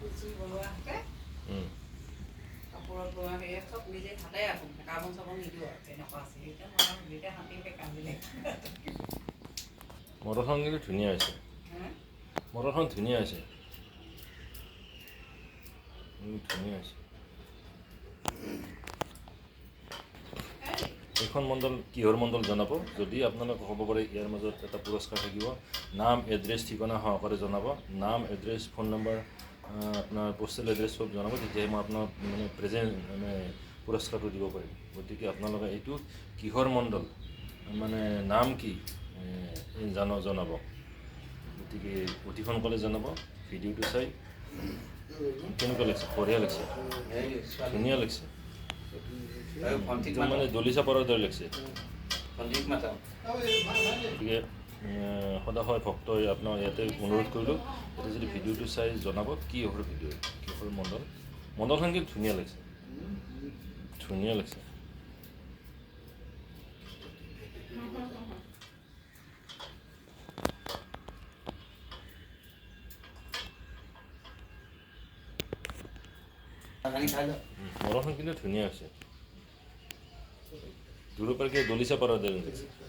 কুচি বনোৱা থাকে কাপোৰত বনোৱা সেয়ে চব নিজে হাতে ৰাখোঁ কাৰ্বন চাবোন নিদিওঁ আৰু তেনেকুৱা আছে এতিয়া মই দুইটা শান্তিকৈ কান্দিলে মটৰখন কিন্তু ধুনীয়া হৈছে মটৰখন ধুনীয়া হৈছে ধুনীয়া হৈছে এইখন মণ্ডল কিহৰ মণ্ডল জনাব যদি আপোনালোকে ক'ব পাৰে ইয়াৰ মাজত এটা পুৰস্কাৰ থাকিব নাম এড্ৰেছ ঠিকনা সহকাৰে জনাব নাম এড্ৰেছ ফোন নম্বৰ আপোনাৰ পোষ্টেল এড্ৰেছ চব জনাব তেতিয়াহে মই আপোনাক মানে প্ৰেজেণ্ট মানে পুৰস্কাৰটো দিব পাৰিম গতিকে আপোনালোকে এইটো কিহৰ মণ্ডল মানে নাম কি জনাব গতিকে অতি সোনকালে জনাব ভিডিঅ'টো চাই কেনেকুৱা লাগিছে বঢ়িয়া লাগিছে ধুনীয়া লাগিছে মানে দলিচা পৰাৰ দৰে লাগিছে গতিকে সদায় ভক্তই আপোনাৰ ইয়াতে অনুৰোধ কৰিলোঁ এতিয়া যদি ভিডিঅ'টো চাই জনাব কিহৰ ভিডিঅ' কিহৰ মণ্ডলখন কিন্তু ধুনীয়া লাগিছে ধুনীয়া লাগিছে মণ্ডলখন কিন্তু ধুনীয়া হৈছে দূৰৰ পৰা কি দলিচা পৰাৰ দৰে লাগিছে